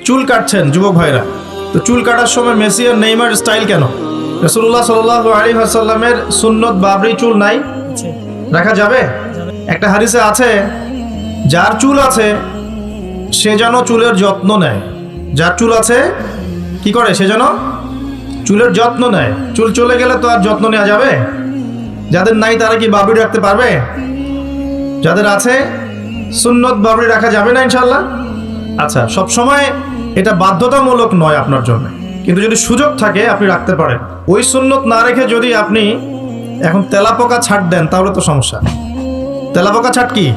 চুল কাটছেন যুবক ভাইরা, তো চুল কাটার সময় মেসি আর নেইমার স্টাইল কেন? রাসূলুল্লাহ সাল্লাল্লাহু আলাইহি ওয়াসাল্লামের সুন্নত বাবরি চুল নাই, রাখা যাবে? একটা হাদিসে আছে, যার চুল আছে সে যেন চুলের যত্ন নেয়। যার চুল আছে কি করে? সে যেন চুলের যত্ন নেয়। চুল চলে গেলে তো আর যত্ন নেওয়া যাবে? যাদের নাই তারা কি বাবরি রাখতে পারবে? যাদের আছে সুন্নত বাবরি রাখা যাবে না ইনশাআল্লাহ? আচ্ছা, সব সময় এটা বাধ্যতামূলক নয় আপনার জন্য, কিন্তু যদি সুযোগ থাকে আপনি রাখতে পারেন। ওই সুন্নত না রেখে যদি আপনি এখন তেলাপোকা ছাট দেন তাহলে তো সমস্যা। তেলাপোকা ছাট কি?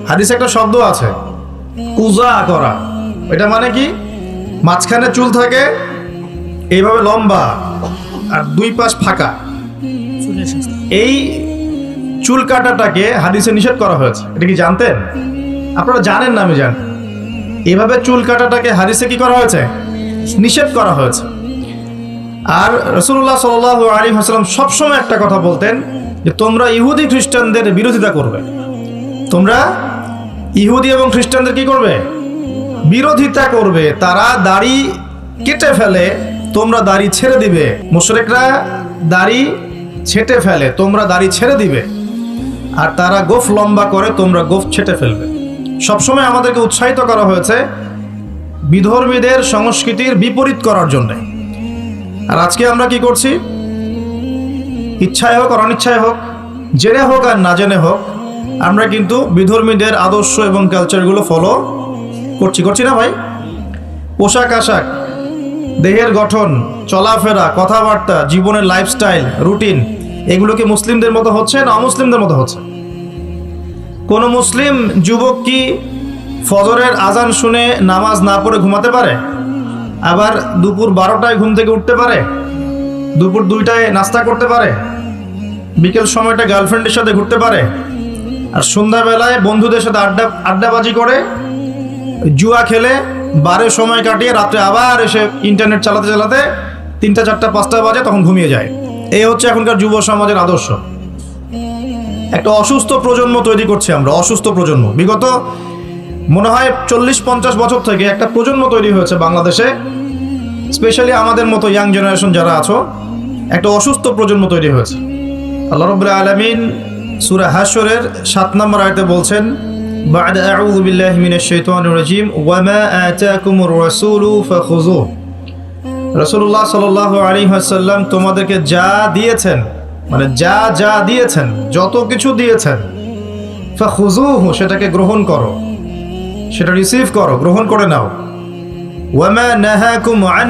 হাদিসে একটা শব্দ আছে, কুজা করা। এটা মানে কি? মাঝখানে চুল থাকে এইভাবে লম্বা আর দুই পাশ ফাঁকা। এই চুল কাটাটাকে হাদিসে নিষেধ করা হয়েছে। এটা কি জানতেন? আপনারা জানেন না? আমি জানি। এভাবে চুল কাটাটাকে হাদিসে কি করা হয়েছে? নিষেধ করা হয়েছে। আর রাসূলুল্লাহ সাল্লাল্লাহু আলাইহি ওয়াসাল্লাম সবসময় একটা কথা বলতেন যে তোমরা ইহুদি খ্রিস্টানদের বিরোধিতা করবে। তোমরা ইহুদি এবং খ্রিস্টানদের কি করবে? বিরোধিতা করবে। তারা দাড়ি কেটে ফেলে, তোমরা দাড়ি ছেড়ে দিবে। মুশরিকরা দাড়ি ছেটে ফেলে, তোমরা দাড়ি ছেড়ে দিবে। আর তারা গোফ লম্বা করে, তোমরা গোফ ছেটে ফেলবে। সবসময় আমাদেরকে উৎসাহিত করা হয়েছে বিধর্মীদের সংস্কৃতির বিপরীত করার জন্য। আর আজকে আমরা কি করছি? ইচ্ছায় হোক আর অনিচ্ছায় হোক, জেনে হোক আর না জেনে হোক, আমরা কিন্তু বিধর্মীদের আদর্শ এবং কালচারগুলো ফলো করছি না ভাই? পোশাক আশাক, দেহের গঠন, চলাফেরা, কথাবার্তা, জীবনের লাইফস্টাইল, রুটিন, এগুলো কি মুসলিমদের মতো হচ্ছে না অমুসলিমদের মতো হচ্ছে? কোন মুসলিম যুবক কি ফজরের আজান শুনে নামাজ না পড়ে ঘুমাতে পারে? আবার দুপুর 12টায় ঘুম থেকে উঠতে পারে? দুপুর 2টায় নাস্তা করতে পারে? বিকেল সময়টা গার্লফ্রেন্ডের সাথে ঘুরতে পারে? আর সন্ধ্যাবেলায় বন্ধুদের সাথে আড্ডাবাজি করে, জুয়া খেলে, বারে সময় কাটিয়ে রাত্রে আবার এসে ইন্টারনেট চালাতে চালাতে 3টা 4টা 5টা বাজে, তখন ঘুমিয়ে যায়। এই হচ্ছে এখনকার যুব সমাজের আদর্শ। একটা অসুস্থ প্রজন্ম তৈরি করছি আমরা, অসুস্থ প্রজন্ম। বিগত মনে হয় 40-50 বছর থেকে একটা প্রজন্ম তৈরি হয়েছে বাংলাদেশে, স্পেশালি আমাদের মতো ইয়াং জেনারেশন যারা আছো, একটা অসুস্থ প্রজন্ম তৈরি হয়েছে। আল্লাহ রাব্বুল আলামিন সূরা হাশরের 7 নম্বর আয়াতে বলছেন, বা'দা আউযু বিল্লাহি মিনাশ শাইতানির রাজীম ওয়া মা আতাকুমুর রাসূলু ফাখুযুহু। রাসূলুল্লাহ সাল্লাল্লাহু আলাইহি ওয়াসাল্লাম তোমাদেরকে যা দিয়েছেন, মানে যা দিয়েছেন, যত কিছু দিয়েছেন, ফাখুযুহু, সেটাকে গ্রহণ করো, সেটা রিসিভ করো, গ্রহণ করে নাও। ওয়া মা নাহাকুম আন